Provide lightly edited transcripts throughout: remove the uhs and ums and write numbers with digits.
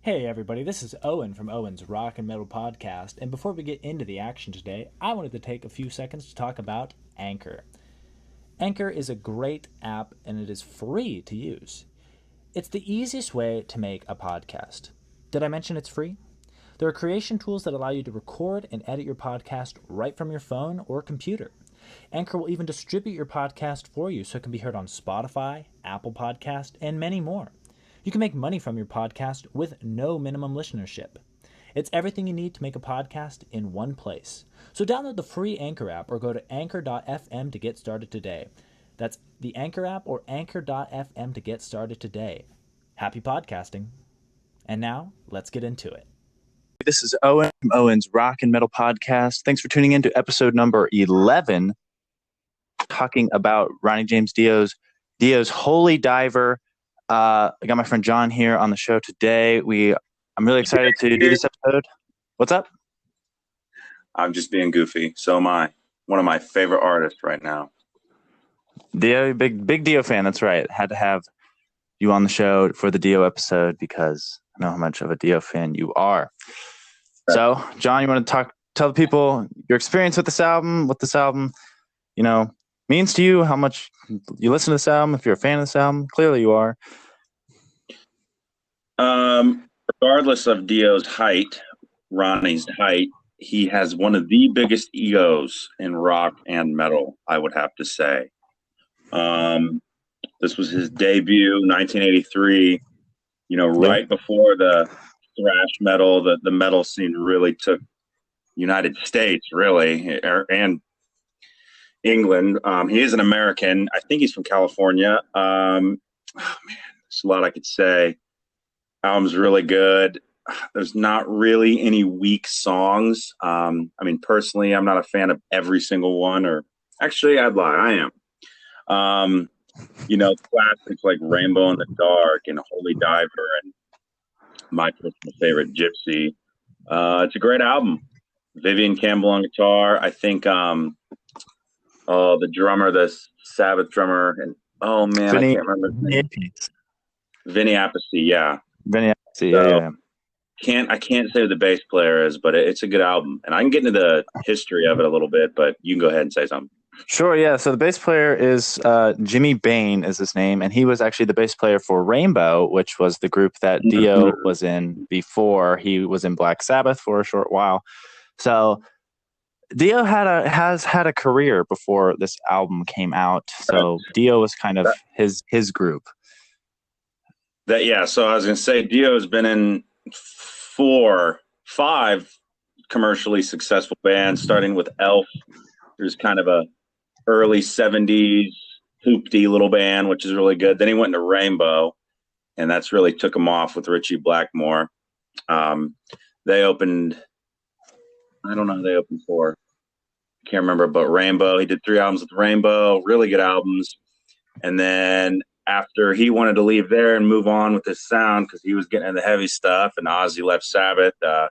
Hey everybody, this is Owen from Owen's Rock and Metal Podcast, and before we get into the action today, I wanted to take a few seconds to talk about Anchor. Anchor is a great app and it is free to use. It's the easiest way to make a podcast. Did I mention it's free? There are creation tools that allow you to record and edit your podcast right from your phone or computer. Anchor will even distribute your podcast for you so it can be heard on Spotify, Apple Podcast, and many more. You can make money from your podcast with no minimum listenership. It's everything you need to make a podcast in one place. So download the free Anchor app or go to anchor.fm to get started today. That's the Anchor app or anchor.fm to get started today. Happy podcasting. And now, let's get into it. This is Owen from Owen's Rock and Metal Podcast. Thanks for tuning in to episode number 11, talking about Ronnie James Dio's Holy Diver. I got my friend John here on the show today. I'm really excited to do this episode. What's up? I'm just being goofy. So am I. One of my favorite artists right now. Dio, big Dio fan. That's right. Had to have you on the show for the Dio episode because I know how much of a Dio fan you are. So, John, you want to tell the people your experience with this album, what this album, means to you, how much you listen to this album, if you're a fan of this album. Clearly you are. Regardless of Dio's height, Ronnie's height, he has one of the biggest egos in rock and metal, I would have to say. This was his debut, 1983, right before the thrash metal, the metal scene really took United States, really, and England. He is an American. I think he's from California. Man, there's a lot I could say. Album's really good. There's not really any weak songs. Personally, I'm not a fan of every single one, or actually, I'd lie, I am. Classics like Rainbow in the Dark and Holy Diver and my personal favorite, Gypsy. It's a great album. Vivian Campbell on guitar. I think the drummer, the Sabbath drummer, and I can't remember his name. Vinny Appice, yeah. Vinny Appice, yeah. I can't say who the bass player is, but it's a good album. And I can get into the history of it a little bit, but you can go ahead and say something. Sure, yeah. So the bass player is Jimmy Bain is his name, and he was actually the bass player for Rainbow, which was the group that Dio was in before he was in Black Sabbath for a short while. So Dio has had a career before this album came out. So Dio was kind of his group. So I was going to say Dio's been in 5 commercially successful bands, starting with Elf. There's kind of a early 70s hoopty little band, which is really good. Then he went into Rainbow, and that's really took him off with Richie Blackmore. They opened, I don't know who they opened for. Can't remember, but Rainbow. He did 3 albums with Rainbow, really good albums. And then after he wanted to leave there and move on with his sound because he was getting into the heavy stuff, and Ozzy left Sabbath, I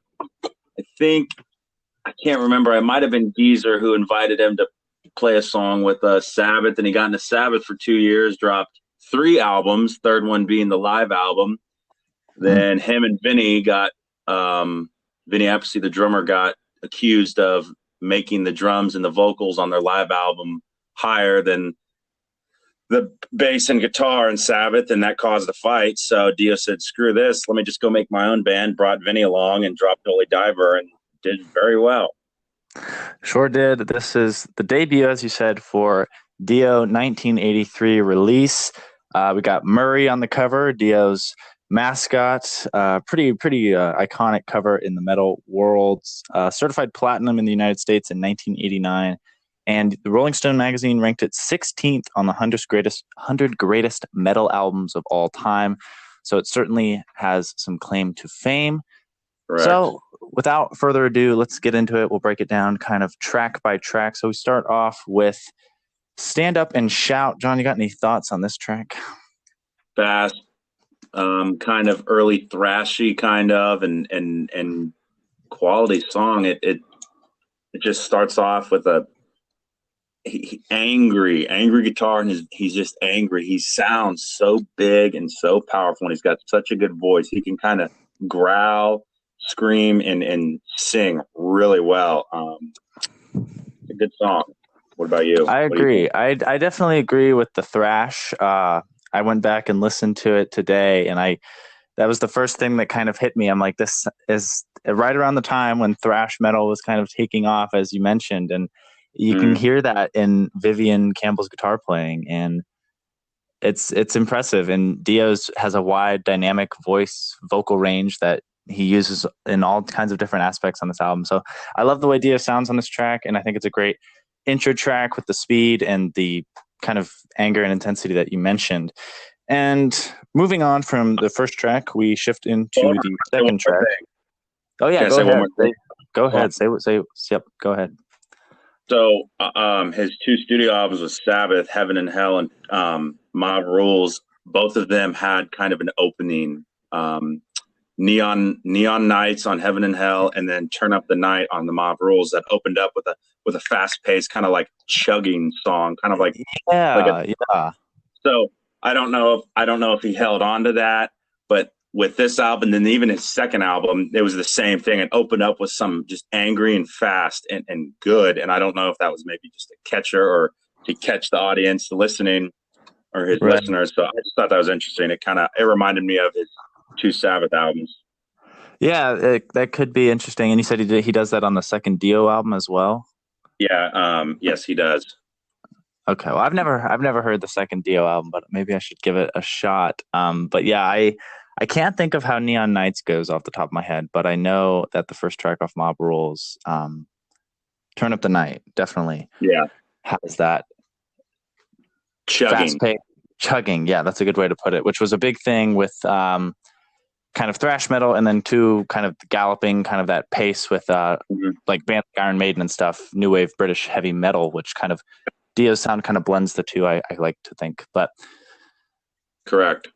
can't remember. It might have been Geezer who invited him to play a song with Sabbath, and he got into Sabbath for 2 years, dropped 3 albums, third one being the live album. Then him and Vinny Appice, the drummer, got accused of making the drums and the vocals on their live album higher than the bass and guitar in Sabbath, and that caused a fight. So Dio said, screw this, let me just go make my own band, brought Vinny along and dropped Holy Diver, and did very well. Sure did. This is the debut, as you said, for Dio 1983 release. We got Murray on the cover, Dio's mascot. Pretty iconic cover in the metal world. Certified platinum in the United States in 1989. And the Rolling Stone magazine ranked it 16th on the 100 greatest metal albums of all time. So it certainly has some claim to fame. Correct. So without further ado, let's get into it. We'll break it down kind of track by track. So we start off with Stand Up and Shout. John, you got any thoughts on this track? Fast, kind of early thrashy kind of, and quality song. It just starts off with a angry guitar, and he's just angry. He sounds so big and so powerful, and he's got such a good voice. He can kind of growl, scream, and sing really well. It's a good song. What about you? I What do you agree. think? I definitely agree with the thrash. I went back and listened to it today, and that was the first thing that kind of hit me. I'm like, this is right around the time when thrash metal was kind of taking off, as you mentioned, and you can Mm, hear that in Vivian Campbell's guitar playing, and it's impressive. And Dio's has a wide dynamic vocal range that he uses in all kinds of different aspects on this album. So I love the way Dio sounds on this track, and I think it's a great intro track with the speed and the kind of anger and intensity that you mentioned. And moving on from the first track, we shift hold into on, the say one second more track. thing. Oh yeah, Can I go say one ahead. more thing? Go Well, ahead. Yep. Go ahead. so, his two studio albums was Sabbath, Heaven and Hell, and Mob Rules. Both of them had kind of an opening. Neon Nights on Heaven and Hell, and then Turn Up the Night on the Mob Rules that opened up with a fast paced kind of like chugging song, kind of like a. Yeah, yeah. So I don't know if he held on to that, but with this album, then even his second album, it was the same thing. It opened up with some just angry and fast and good. And I don't know if that was maybe just a catcher or to catch the audience listening or his Right. listeners. So I just thought that was interesting. It reminded me of his two Sabbath albums. Yeah, that could be interesting. And you said he does that on the second Dio album as well. Yeah, yes, he does. Okay, well, I've never heard the second Dio album, but maybe I should give it a shot. But yeah, I can't think of how Neon Nights goes off the top of my head, but I know that the first track off Mob Rules, Turn Up the Night, definitely Yeah, has that fast chugging. pace chugging. Yeah, that's a good way to put it. Which was a big thing with kind of thrash metal, and then two kind of galloping, kind of that pace with Mhm. like bands like Iron Maiden and stuff, new wave British heavy metal, which kind of Dio's sound kind of blends the two. I like to think, but Correct.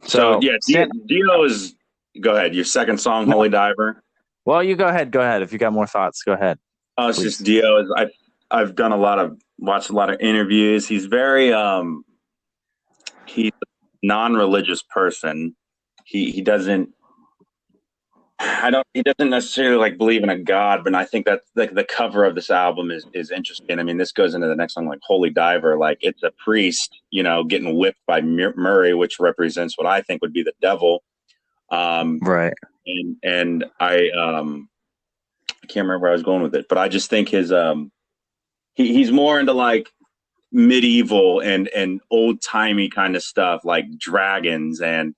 So so yeah, Dio is. Go ahead. Your second song, no. Holy Diver. Well, you go ahead. Go ahead. If you got more thoughts, go ahead, Oh, it's just please. Dio. I've done watched a lot of interviews. He's very he's a non-religious person. He doesn't. I don't. He doesn't necessarily like believe in a god, but I think that like the cover of this album is interesting. I mean, this goes into the next song, like Holy Diver. Like it's a priest, getting whipped by Murray, which represents what I think would be the devil. Um, Right. and I can't remember where I was going with it, but I just think he's more into like medieval and old timey kind of stuff, like dragons and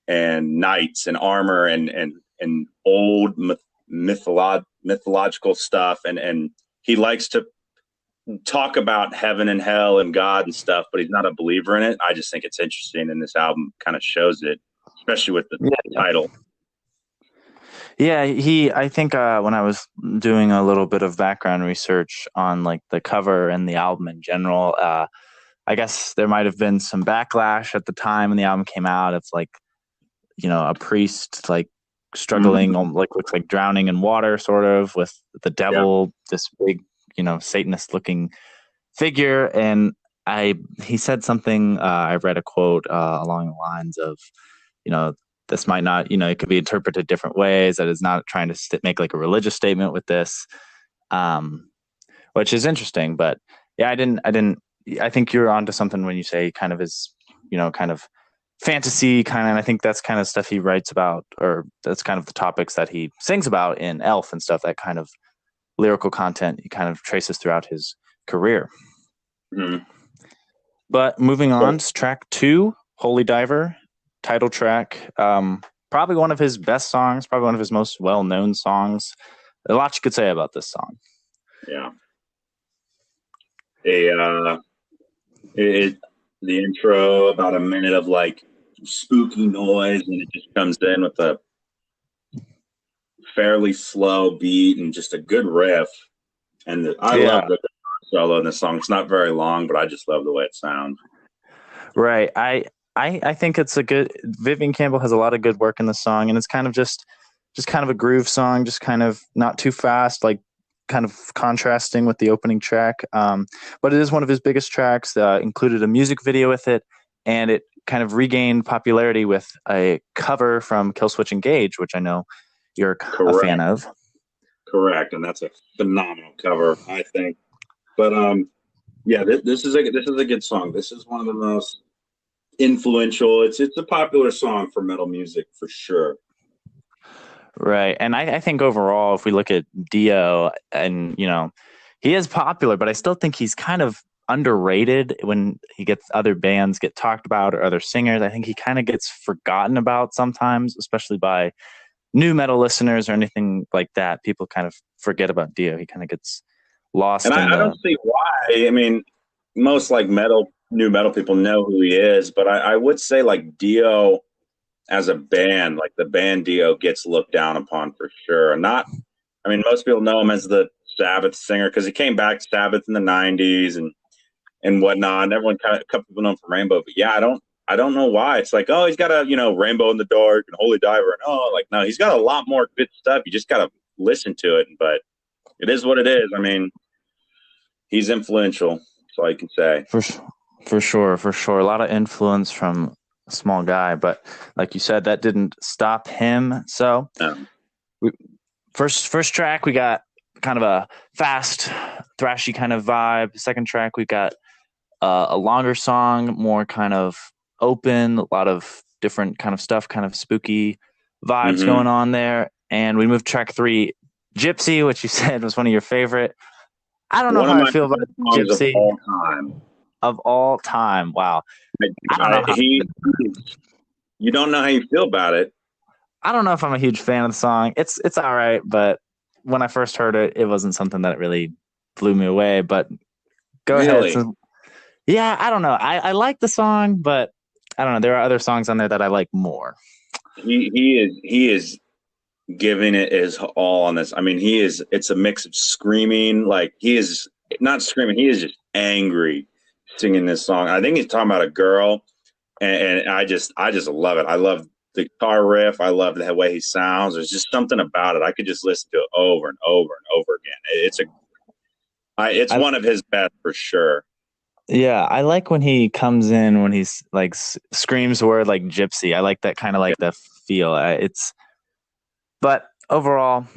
knights and armor and old mythological stuff, and he likes to talk about heaven and hell and God and stuff, but he's not a believer in it. I just think it's interesting, and this album kind of shows it, especially with the Yeah. title. Yeah, I think when I was doing a little bit of background research on like the cover and the album in general, I guess there might have been some backlash at the time when the album came out. It's like, a priest like struggling, Mm-hmm. like looks like drowning in water, sort of, with the Yeah, devil, this big, Satanist looking figure. And he said something. I read a quote along the lines of, you know, this might not, it could be interpreted different ways. That is not trying to make like a religious statement with this, um, which is interesting. But yeah, I think you're onto something when you say kind of is, kind of fantasy kind of, and I think that's kind of stuff he writes about, or that's kind of the topics that he sings about in Elf and stuff, that kind of lyrical content he kind of traces throughout his career. mm-hmm. But moving So, on to track 2, Holy Diver, title track. Probably one of his best songs, probably one of his most well-known songs. A lot you could say about this song. yeah, a it the intro about a minute of like spooky noise, and it just comes in with a fairly slow beat and just a good riff. And I Yeah, love the solo in this song. It's not very long, but I just love the way it sounds. right. I think it's a good. Vivian Campbell has a lot of good work in the song, and it's kind of just kind of a groove song, just kind of not too fast, like kind of contrasting with the opening track. But it is one of his biggest tracks. Included a music video with it, and it kind of regained popularity with a cover from Killswitch Engage, which I know you're a fan of. Correct, and that's a phenomenal cover, I think. But yeah, this is a good song. This is one of the most influential. It's a popular song for metal music for sure. Right, and I think overall, if we look at Dio, and he is popular, but I still think he's kind of underrated when he gets other bands get talked about or other singers. I think he kind of gets forgotten about sometimes, especially by new metal listeners or anything like that. People kind of forget about Dio. He kind of gets lost. And I don't see why. I mean, most like new metal people know who he is, but I would say like Dio as a band, like the band Dio gets looked down upon for sure. I mean, most people know him as the Sabbath singer because he came back to Sabbath in the '90s and whatnot. And everyone a couple people know him from Rainbow, but yeah, I don't know why. It's like, oh, he's got a Rainbow in the Dark and Holy Diver, and like no, he's got a lot more good stuff. You just got to listen to it. But it is what it is. I mean, he's influential. That's all you can say. For sure. A lot of influence from a small guy, but like you said, that didn't stop him. So, first track, we got kind of a fast, thrashy kind of vibe. Second track, we got a longer song, more kind of open, a lot of different kind of stuff, kind of spooky vibes going on there. And we moved to track 3, Gypsy, which you said was one of your favorite. I don't know how I feel about Gypsy. Of all time. Wow. I don't know. You don't know how you feel about it. I don't know if I'm a huge fan of the song. It's all right, but when I first heard it, it wasn't something that really blew me away. But go ahead. So, yeah, I don't know. I like the song, but I don't know. There are other songs on there that I like more. He is giving it his all on this. I mean, it's a mix of screaming, like he is not screaming, he is just angry singing this song. I think he's talking about a girl, and I just love it. I love the guitar riff. I love the way he sounds. There's just something about it. I could just listen to it over and over and over again. It's one of his best for sure. Yeah, I like when he comes in when he's like screams the word like gypsy. I like that kind of like the feel. But overall,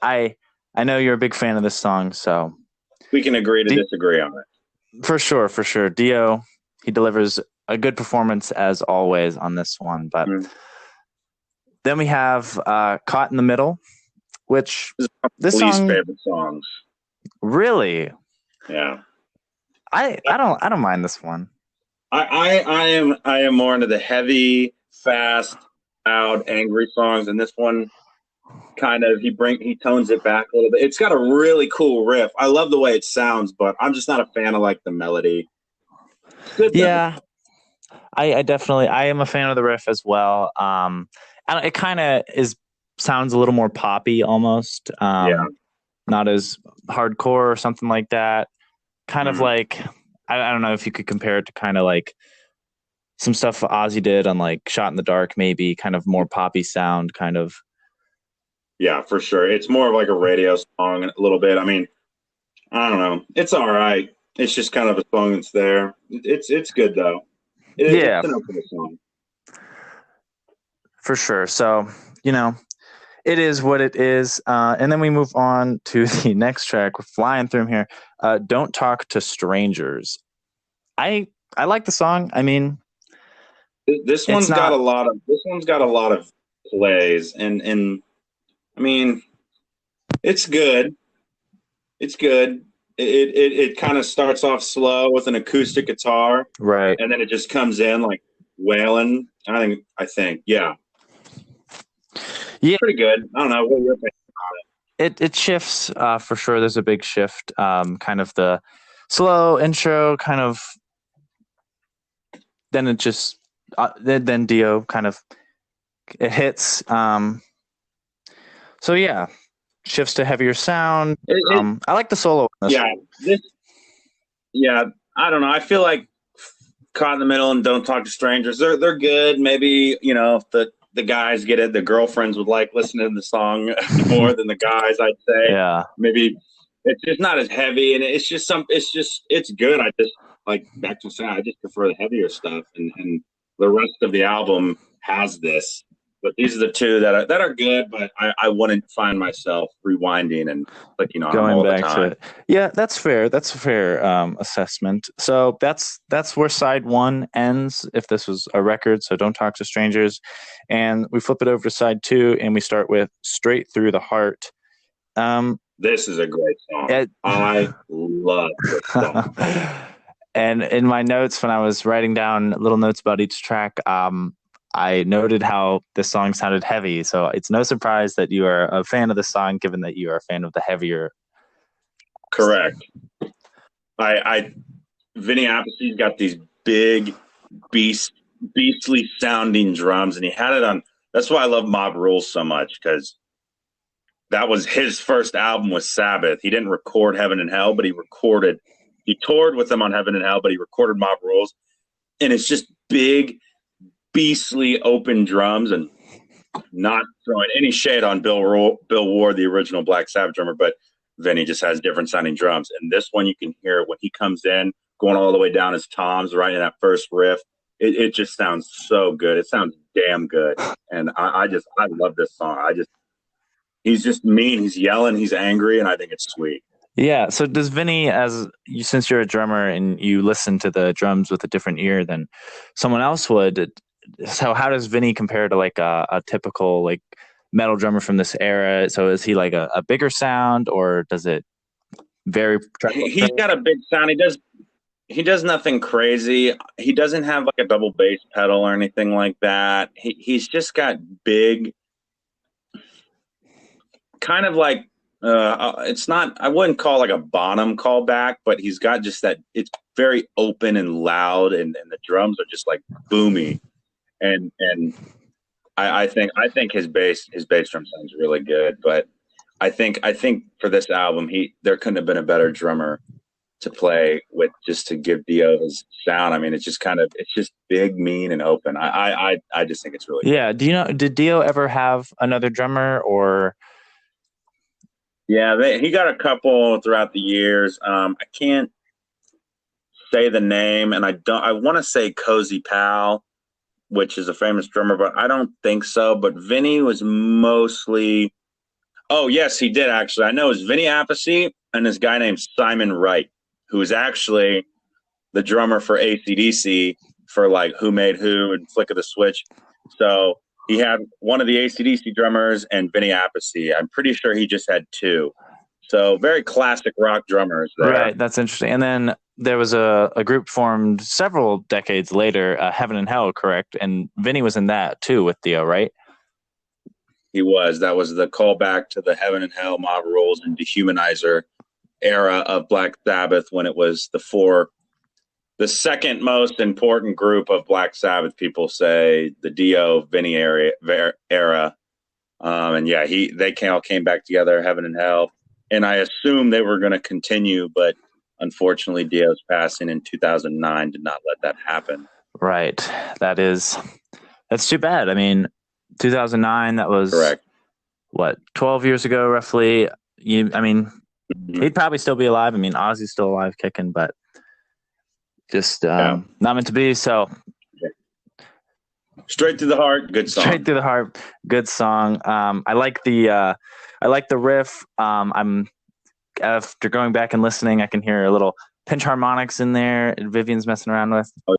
I know you're a big fan of this song, so we can agree to disagree on it. For sure. Dio, he delivers a good performance as always on this one. But then we have Caught in the Middle, which this song, favorite songs. Really? Yeah. I don't mind this one. I am more into the heavy, fast, loud, angry songs, and this one kind of he tones it back a little bit. It's got a really cool riff. I love the way it sounds, but I'm just not a fan of like the melody. Yeah, I definitely am a fan of the riff as well. It kind of sounds a little more poppy almost. Not as hardcore or something like that. Kind of like I don't know if you could compare it to kind of like some stuff Ozzy did on like Shot in the Dark, maybe kind of more poppy sound, kind of. Yeah, for sure. It's more of like a radio song a little bit. I mean, I don't know. It's all right. It's just kind of a song that's there. It's good though. It's an opening song. For sure. So, it is what it is. And then we move on to the next track. We're flying through them here. Don't Talk to Strangers. I like the song. I mean, this one's got a lot of plays and I mean, it's good. It's good. It kind of starts off slow with an acoustic guitar, right? And then it just comes in like wailing. I think, yeah, pretty good. I don't know what you're thinking about it. It shifts for sure. There's a big shift. Kind of the slow intro, kind of. Then it just then Dio kind of it hits. So yeah, shifts to heavier sound. I like the solo. I don't know. I feel like Caught in the Middle and Don't Talk to Strangers. They're good. Maybe the guys get it. The girlfriends would like listening to the song more than the guys. I'd say. Yeah. Maybe it's just not as heavy, and it's just it's good. I just like back to saying I just prefer the heavier stuff, and the rest of the album has this. But these are the two that are good, but I wouldn't find myself rewinding and clicking on them Going all the back to time. it. Yeah, that's fair. That's a fair assessment. So that's where side one ends if this was a record. So Don't Talk to Strangers. And we flip it over to side two and we start with Straight Through the Heart. This is a great song. I love this song. And in my notes, when I was writing down little notes about each track, I noted how this song sounded heavy. So it's no surprise that you are a fan of the song, given that you are a fan of the heavier. Correct. Vinny Appice's got these big, beastly sounding drums, and he had it on. That's why I love Mob Rules so much, because that was his first album with Sabbath. He didn't record Heaven and Hell, but he toured with them on Heaven and Hell, but he recorded Mob Rules. And it's just big, beastly open drums, and not throwing any shade on Bill Ward, the original Black Sabbath drummer, but Vinny just has different sounding drums. And this one you can hear when he comes in, going all the way down his toms, right in that first riff. It just sounds so good. It sounds damn good. And I love this song. He's just mean. He's yelling. He's angry, and I think it's sweet. Yeah. So does Vinny, since you're a drummer and you listen to the drums with a different ear than someone else would, so how does Vinny compare to like a typical like metal drummer from this era? So is he like a bigger sound, or does it vary? He's got a big sound. He does nothing crazy. He doesn't have like a double bass pedal or anything like that. He's just got big, kind of like it's not. I wouldn't call like a Bonham callback, but he's got just that. It's very open and loud, and the drums are just like boomy, and I think his bass drum sounds really good. But I think for this album, there couldn't have been a better drummer to play with, just to give Dio his sound. I mean, it's just big, mean, and open. I just think it's really good. Do you know, did Dio ever have another drummer, or? Yeah, he got a couple throughout the years. I can't say the name, and I want to say Cozy Powell, which is a famous drummer, but I don't think so. But Vinny was mostly. Oh yes, he did actually. I know it was Vinny Appice and this guy named Simon Wright, who was actually the drummer for AC/DC for like Who Made Who and Flick of the Switch. So he had one of the AC/DC drummers and Vinny Appice. I'm pretty sure he just had two. So very classic rock drummers there. Right, that's interesting. And then there was a group formed several decades later, Heaven and Hell, correct? And Vinny was in that too with Dio, right? He was. That was the callback to the Heaven and Hell, Mob Rules, and Dehumanizer era of Black Sabbath, when it was the second most important group of Black Sabbath. People say the Dio Vinny era. And yeah, they all came back together, Heaven and Hell. And I assume they were going to continue, but unfortunately Dio's passing in 2009 did not let that happen. Right. That's too bad. I mean, 2009, that was correct. What, 12 years ago, roughly. He'd probably still be alive. I mean, Ozzy's still alive, kicking, but just not meant to be. So, Straight Through the Heart, good song. Straight Through the Heart, good song. I like the riff. I'm after going back and listening, I can hear a little pinch harmonics in there. Vivian's messing around with. Okay.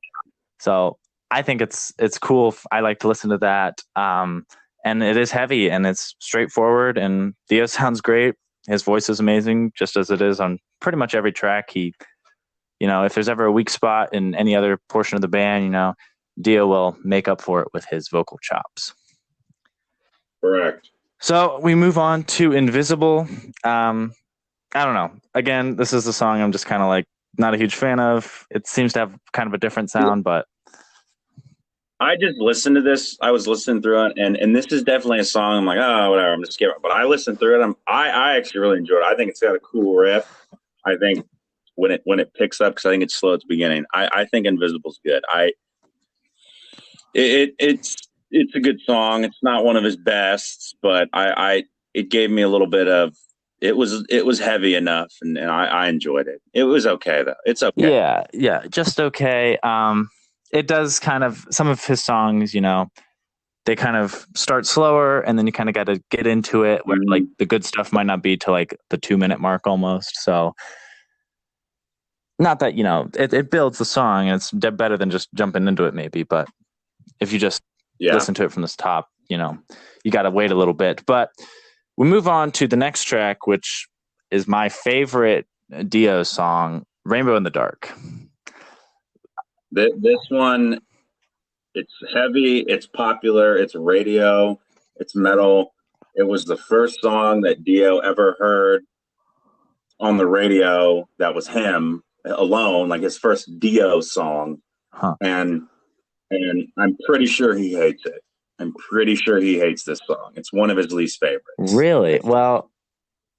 So I think it's cool. I like to listen to that. And it is heavy and it's straightforward, and Dio sounds great. His voice is amazing, just as it is on pretty much every track. If there's ever a weak spot in any other portion of the band, Dio will make up for it with his vocal chops. Correct. So we move on to Invisible. I don't know. Again, this is a song I'm just kind of like not a huge fan of. It seems to have kind of a different sound, but I just listened to this. I was listening through it, and this is definitely a song. I'm like, oh, whatever. I'm just skipping. But I listened through it. I actually really enjoyed it. I think it's got a cool riff. I think when it picks up, because I think it's slow at the beginning. I think Invisible's good. It's a good song. It's not one of his best, but it gave me a little bit of. It was heavy enough, and I enjoyed it. It was okay though. It's okay. Yeah, just okay. it does kind of, some of his songs, they kind of start slower and then you kind of got to get into it where like the good stuff might not be to like the 2-minute mark almost. So not that, it builds the song and it's better than just jumping into it maybe, but if you just listen to it from this top, you got to wait a little bit. But we move on to the next track, which is my favorite Dio song, Rainbow in the Dark. This one, it's heavy, it's popular, it's radio, it's metal. It was the first song that Dio ever heard on the radio that was him alone, like his first Dio song. And I'm pretty sure he hates it. I'm pretty sure he hates this song. It's one of his least favorites. Really? Well,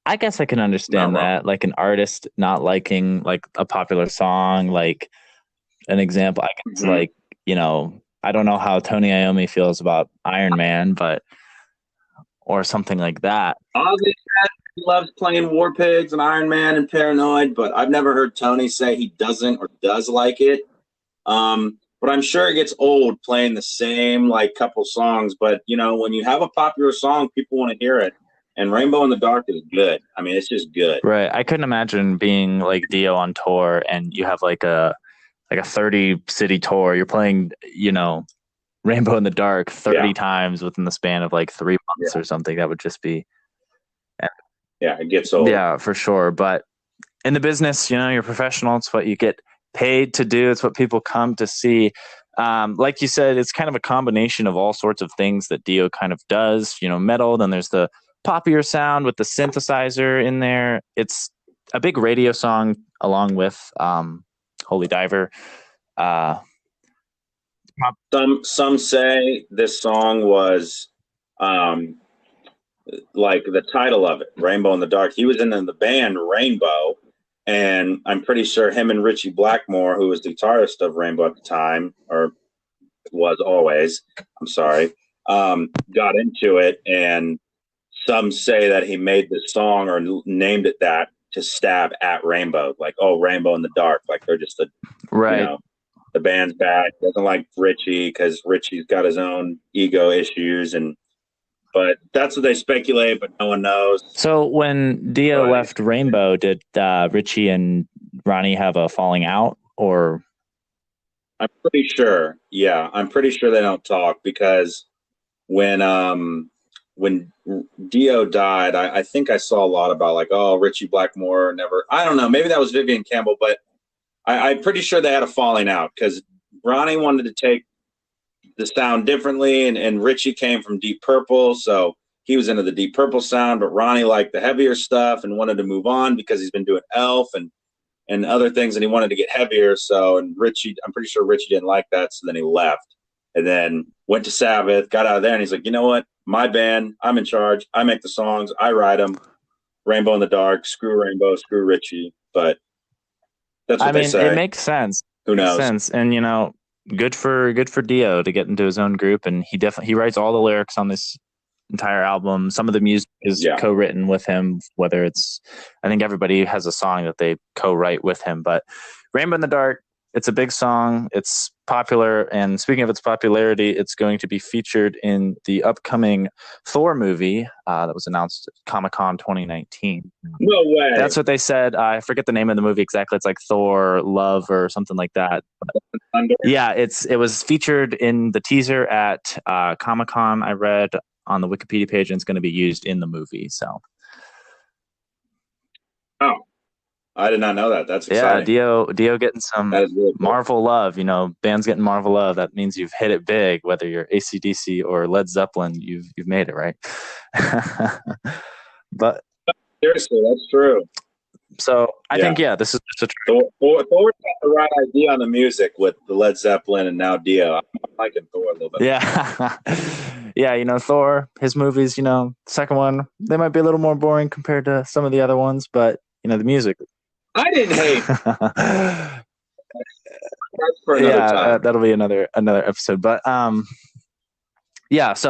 I guess I can understand that. Like an artist not liking like a popular song, like an example, I guess, like, I don't know how Tony Iommi feels about Iron Man, or something like that. Ozzy said he loves playing War Pigs and Iron Man and Paranoid, but I've never heard Tony say he doesn't or does like it. But I'm sure it gets old playing the same like couple songs. But when you have a popular song, people want to hear it. And Rainbow in the Dark is good. I mean, it's just good. Right. I couldn't imagine being like Dio on tour and you have like a 30 city tour. You're playing, Rainbow in the Dark 30 times within the span of like 3 months or something. That would just be. Yeah, it gets old. Yeah, for sure. But in the business, you're a professional. It's what you get paid to do. It's what people come to see. Like you said, it's kind of a combination of all sorts of things that Dio kind of does, metal. Then there's the poppier sound with the synthesizer in there. It's a big radio song along with Holy Diver. Some say this song was like the title of it, Rainbow in the Dark. He was in the band Rainbow, and I'm pretty sure him and Richie Blackmore, who was the guitarist of Rainbow at the time, or was always, I'm sorry, got into it. And some say that he made this song or named it that to stab at Rainbow, like, oh, Rainbow in the Dark. Like they're just the band's bad. Doesn't like Richie because Richie's got his own ego issues, but that's what they speculate, but no one knows. So when Dio left Rainbow, did Richie and Ronnie have a falling out, or? I'm pretty sure. Yeah, I'm pretty sure they don't talk because when Dio died, I think I saw a lot about like, oh, Richie Blackmore never. I don't know. Maybe that was Vivian Campbell, but I'm pretty sure they had a falling out because Ronnie wanted to take the sound differently, and Richie came from Deep Purple, so he was into the Deep Purple sound, but Ronnie liked the heavier stuff and wanted to move on because he's been doing Elf and other things, and he wanted to get heavier. So, and Richie, I'm pretty sure Richie didn't like that, so then he left and then went to Sabbath, got out of there, and he's like, you know what? My band, I'm in charge. I make the songs. I write them. Rainbow in the Dark. Screw Rainbow. Screw Richie. But that's what they say. It makes sense. Who knows? Makes sense. And good for Dio to get into his own group, and he writes all the lyrics on this entire album. Some of the music is co-written with him, whether it's, I think everybody has a song that they co-write with him. But Rainbow in the Dark, it's a big song. It's popular, and speaking of its popularity, it's going to be featured in the upcoming Thor movie that was announced at Comic-Con 2019. No way. That's what they said. I forget the name of the movie exactly. It's like Thor Love or something like that. Yeah, it was featured in the teaser at Comic-Con. I read on the Wikipedia page, and it's going to be used in the movie. So, oh, I did not know that. That's exciting. Yeah, Dio getting some really cool Marvel love. Bands getting Marvel love. That means you've hit it big. Whether you're AC/DC or Led Zeppelin, you've made it, right? But seriously, that's true. So I think this is just a Thor got the right idea on the music with the Led Zeppelin and now Dio. I'm liking Thor a little bit. Yeah. Yeah, Thor, his movies, second one, they might be a little more boring compared to some of the other ones, but the music. I didn't hate. That's for another time. That'll be another episode. But so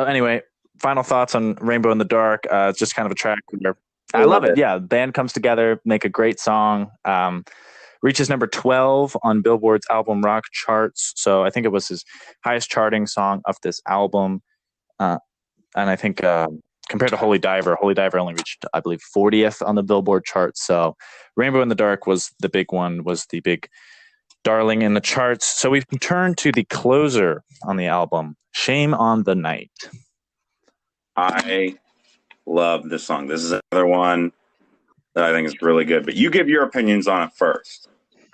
anyway, final thoughts on Rainbow in the Dark. It's just kind of a track where I love it. Yeah, the band comes together, make a great song. reaches number 12 on Billboard's album rock charts. So I think it was his highest charting song of this album. And I think compared to Holy Diver only reached, I believe, 40th on the Billboard charts. So Rainbow in the Dark was the big one, was the big darling in the charts. So we can turn to the closer on the album, Shame on the Night. I love this song. This is another one that I think is really good. But you give your opinions on it first.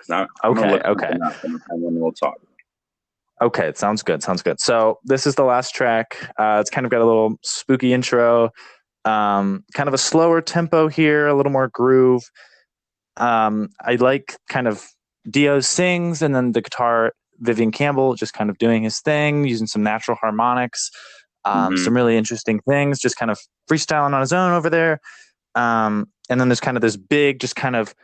Okay. And then we'll talk. Okay, it sounds good. So this is the last track. It's kind of got a little spooky intro, kind of a slower tempo here, a little more groove. I like kind of Dio sings, and then the guitar, Vivian Campbell, just kind of doing his thing, using some natural harmonics, some really interesting things, just kind of freestyling on his own over there. And then there's kind of this big, just kind of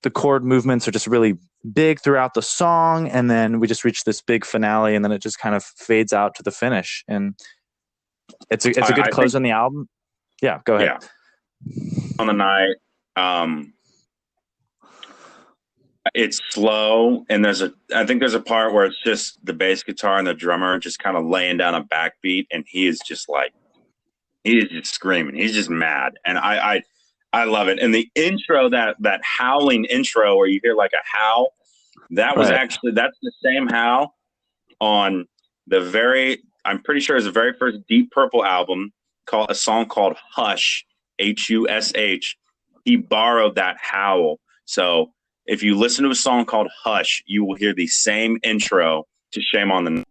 the chord movements are just really big throughout the song, and then we just reach this big finale, and then it just kind of fades out to the finish, and it's a good close on the album. Yeah, go ahead. Yeah. On the Night, it's slow, and I think there's a part where it's just the bass guitar and the drummer just kind of laying down a backbeat, and he is just screaming, he's just mad, and I love it. And the intro, that howling intro where you hear like a howl, that was that's the same howl on I'm pretty sure it's the very first Deep Purple album, a song called Hush, Hush. He borrowed that howl. So if you listen to a song called Hush, you will hear the same intro to Shame on the Night.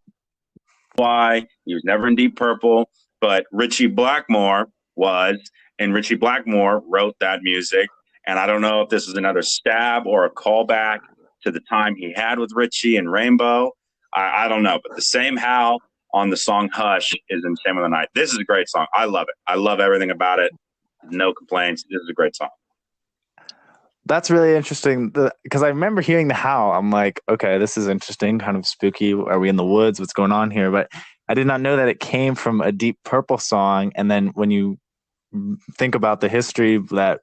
Why? He was never in Deep Purple, but Ritchie Blackmore was. And Ritchie Blackmore wrote that music. And I don't know if this is another stab or a callback to the time he had with Ritchie and Rainbow. I don't know. But the same howl on the song Hush is in Shame on the Night. This is a great song. I love it. I love everything about it. No complaints. This is a great song. That's really interesting because I remember hearing the howl. I'm like, okay, this is interesting, kind of spooky. Are we in the woods? What's going on here? But I did not know that it came from a Deep Purple song. And then when you think about the history that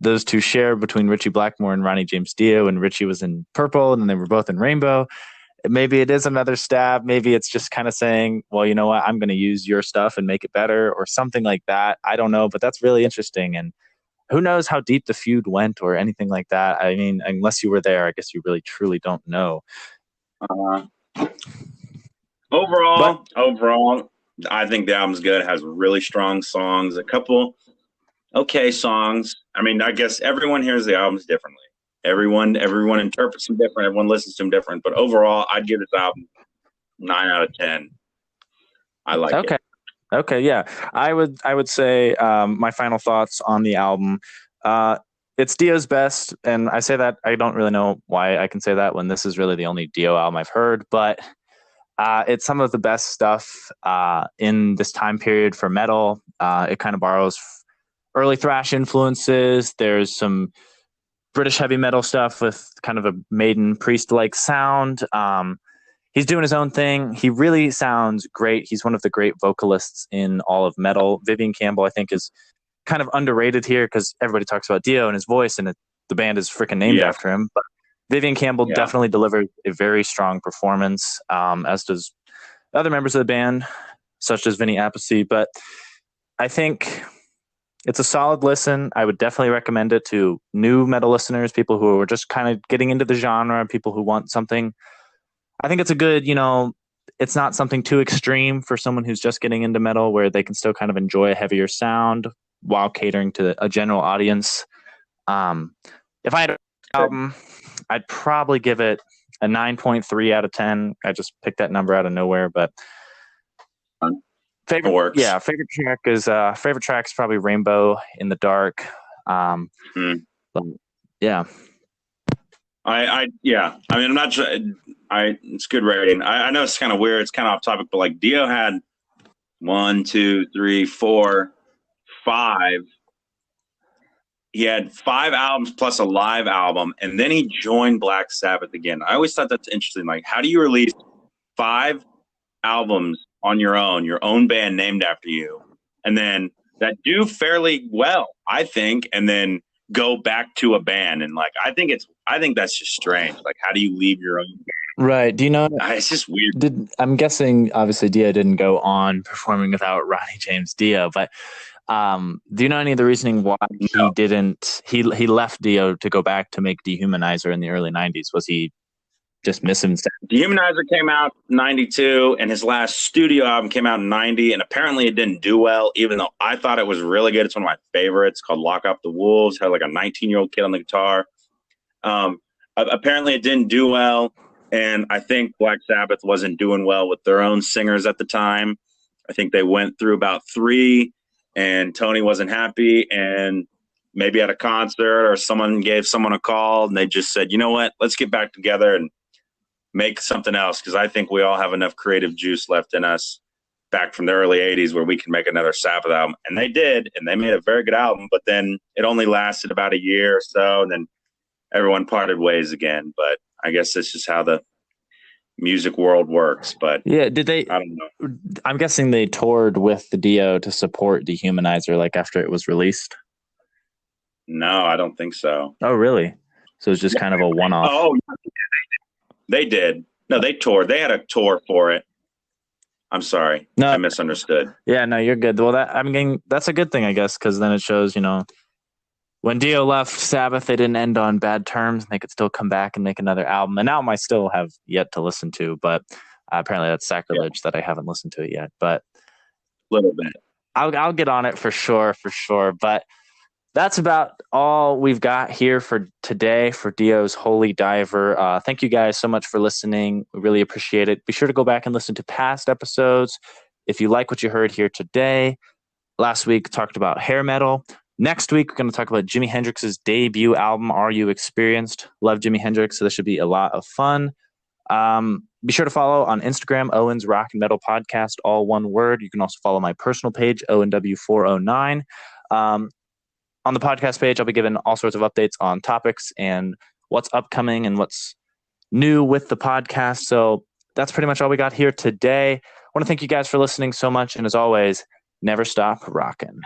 those two share between Ritchie Blackmore and Ronnie James Dio, and Ritchie was in Purple and then they were both in Rainbow. Maybe it is another stab. Maybe it's just kind of saying, well, you know what, I'm going to use your stuff and make it better or something like that. I don't know, but that's really interesting. And who knows how deep the feud went or anything like that. I mean, unless you were there, I guess you really truly don't know. Overall, I think the album's good. It has really strong songs, a couple okay songs. I mean, I guess everyone hears the albums differently. Everyone interprets them different. Everyone listens to them different. But overall, I'd give this album 9 out of 10. I like it. Okay, yeah. I would say my final thoughts on the album. It's Dio's best, and I say that I don't really know why I can say that when this is really the only Dio album I've heard, but it's some of the best stuff in this time period for metal. It kind of borrows early thrash influences. There's some British heavy metal stuff with kind of a Maiden Priest-like sound. He's doing his own thing. He really sounds great. He's one of the great vocalists in all of metal. Vivian Campbell, I think, is kind of underrated here because everybody talks about Dio and his voice, and the band is freaking named after him. But Vivian Campbell definitely delivered a very strong performance, as does other members of the band, such as Vinny Appice. But I think it's a solid listen. I would definitely recommend it to new metal listeners, people who are just kind of getting into the genre, people who want something. I think it's a good, it's not something too extreme for someone who's just getting into metal, where they can still kind of enjoy a heavier sound while catering to a general audience. If I had an album, I'd probably give it a 9.3 out of 10. I just picked that number out of nowhere, but favorite track is probably Rainbow in the Dark. But yeah. I mean, I'm not sure. It's good rating. I know it's kind of weird. It's kind of off topic, but like Dio had 1, 2, 3, 4, 5. He had 5 albums plus a live album, and then he joined Black Sabbath again. I always thought that's interesting. Like, how do you release 5 albums on your own band named after you, and then that do fairly well, I think, and then go back to a band. And like, I think that's just strange. Like, how do you leave your own band? Right. Do you know? It's just weird. I'm guessing obviously Dio didn't go on performing without Ronnie James Dio, but do you know any of the reasoning why he didn't? He left Dio to go back to make Dehumanizer in the early '90s. Was he just missing? Dehumanizer came out in 92, and his last studio album came out in 90, and apparently it didn't do well, even though I thought it was really good. It's one of my favorites, called Lock Up the Wolves. Had like a 19-year-old kid on the guitar. Apparently it didn't do well, and I think Black Sabbath wasn't doing well with their own singers at the time. I think they went through about 3, and Tony wasn't happy, and maybe at a concert or someone gave someone a call, and they just said, you know what, let's get back together and make something else, because I think we all have enough creative juice left in us back from the early 80s where we can make another Sabbath album. And they did, and they made a very good album, but then it only lasted about a year or so, and then everyone parted ways again. But I guess this is how the music world works. But yeah, did they? I don't know. I'm guessing they toured with the Dio to support Dehumanizer, like after it was released. No, I don't think so. Oh, really? So it's just kind of a one-off. Oh, they did. No, they toured. They had a tour for it. I'm sorry. No, I misunderstood. Yeah, no, you're good. Well, that's a good thing, I guess, because then it shows, when Dio left Sabbath, they didn't end on bad terms, and they could still come back and make another album. An album I still have yet to listen to, but apparently that's sacrilege that I haven't listened to it yet. But a little bit. I'll get on it for sure. But that's about all we've got here for today for Dio's Holy Diver. Thank you guys so much for listening. We really appreciate it. Be sure to go back and listen to past episodes. If you like what you heard here today, last week talked about hair metal. Next week, we're going to talk about Jimi Hendrix's debut album, Are You Experienced? Love Jimi Hendrix, so this should be a lot of fun. Be sure to follow on Instagram, Owen's Rock and Metal Podcast, all one word. You can also follow my personal page, OwenW409. On the podcast page, I'll be giving all sorts of updates on topics and what's upcoming and what's new with the podcast. So that's pretty much all we got here today. I want to thank you guys for listening so much. And as always, never stop rocking.